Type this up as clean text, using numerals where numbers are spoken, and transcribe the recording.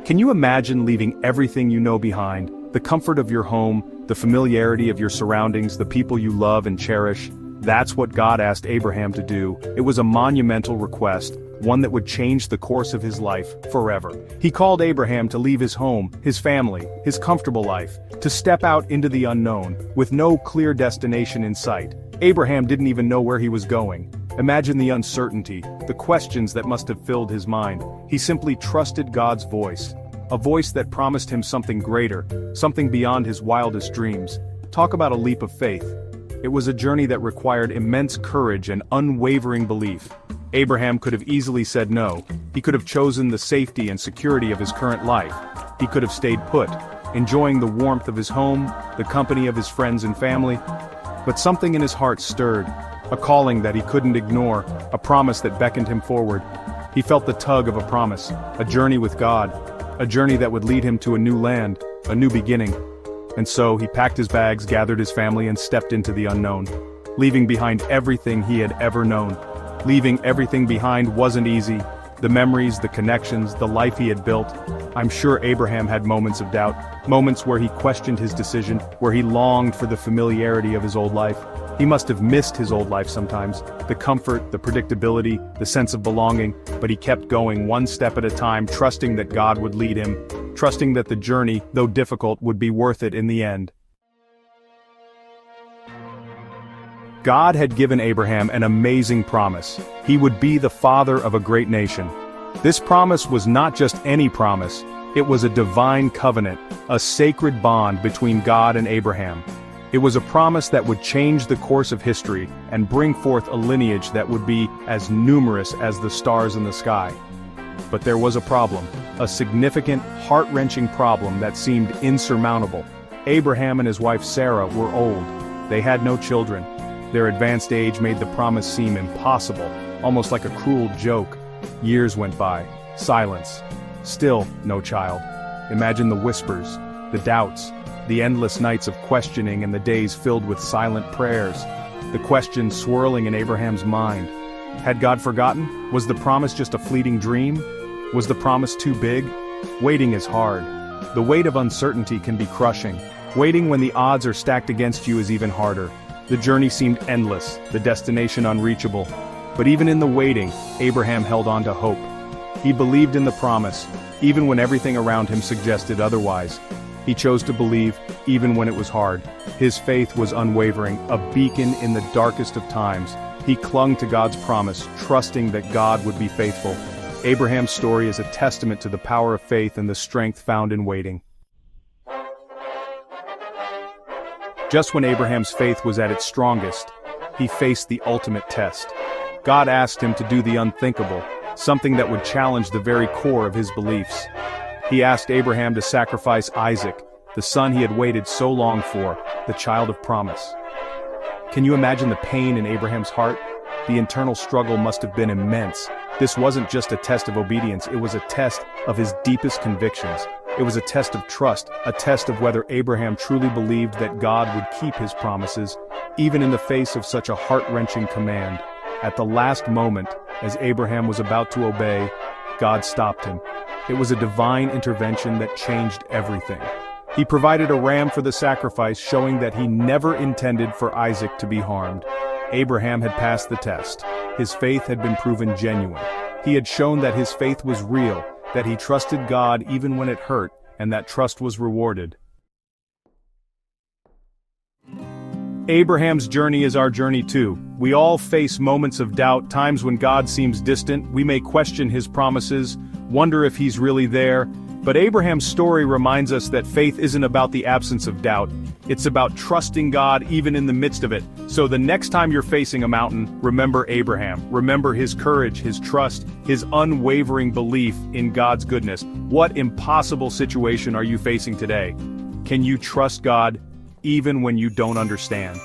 Can you imagine leaving everything you know behind? The comfort of your home, the familiarity of your surroundings, the people you love and cherish? That's what God asked Abraham to do. It was a monumental request, one that would change the course of his life forever. He called Abraham to leave his home, his family, his comfortable life, to step out into the unknown, with no clear destination in sight. Abraham didn't even know where he was going. Imagine the uncertainty, the questions that must have filled his mind. He simply trusted God's voice. A voice that promised him something greater, something beyond his wildest dreams. Talk about a leap of faith. It was a journey that required immense courage and unwavering belief. Abraham could have easily said no. He could have chosen the safety and security of his current life. He could have stayed put, enjoying the warmth of his home, the company of his friends and family. But something in his heart stirred, a calling that he couldn't ignore, a promise that beckoned him forward. He felt the tug of a promise, a journey with God, a journey that would lead him to a new land, a new beginning. And so he packed his bags, gathered his family, and stepped into the unknown, leaving behind everything he had ever known. Leaving everything behind wasn't easy. The memories, the connections, the life he had built. I'm sure Abraham had moments of doubt, moments where he questioned his decision, where he longed for the familiarity of his old life. He must have missed his old life sometimes, the comfort, the predictability, the sense of belonging, but he kept going one step at a time, trusting that God would lead him, trusting that the journey, though difficult, would be worth it in the end. God had given Abraham an amazing promise. He would be the father of a great nation. This promise was not just any promise, it was a divine covenant, a sacred bond between God and Abraham. It was a promise that would change the course of history and bring forth a lineage that would be as numerous as the stars in the sky. But there was a problem, a significant, heart-wrenching problem that seemed insurmountable. Abraham and his wife Sarah were old. They had no children. Their advanced age made the promise seem impossible, almost like a cruel joke. Years went by. Silence. Still no child. Imagine the whispers, the doubts, the endless nights of questioning and the days filled with silent prayers. The questions swirling in Abraham's mind. Had God forgotten? Was the promise just a fleeting dream? Was the promise too big? Waiting is hard. The weight of uncertainty can be crushing. Waiting when the odds are stacked against you is even harder. The journey seemed endless, the destination unreachable. But even in the waiting, Abraham held on to hope. He believed in the promise, even when everything around him suggested otherwise. He chose to believe, even when it was hard. His faith was unwavering, a beacon in the darkest of times. He clung to God's promise, trusting that God would be faithful. Abraham's story is a testament to the power of faith and the strength found in waiting. Just when Abraham's faith was at its strongest, he faced the ultimate test. God asked him to do the unthinkable, something that would challenge the very core of his beliefs. He asked Abraham to sacrifice Isaac, the son he had waited so long for, the child of promise. Can you imagine the pain in Abraham's heart? The internal struggle must have been immense. This wasn't just a test of obedience, it was a test of his deepest convictions. It was a test of trust, a test of whether Abraham truly believed that God would keep his promises, even in the face of such a heart-wrenching command. At the last moment, as Abraham was about to obey, God stopped him. It was a divine intervention that changed everything. He provided a ram for the sacrifice, showing that he never intended for Isaac to be harmed. Abraham had passed the test. His faith had been proven genuine. He had shown that his faith was real, that he trusted God even when it hurt, and that trust was rewarded. Abraham's journey is our journey too. We all face moments of doubt, times when God seems distant. We may question his promises, wonder if he's really there. But Abraham's story reminds us that faith isn't about the absence of doubt. It's about trusting God even in the midst of it. So the next time you're facing a mountain, remember Abraham. Remember his courage, his trust, his unwavering belief in God's goodness. What impossible situation are you facing today? Can you trust God even when you don't understand?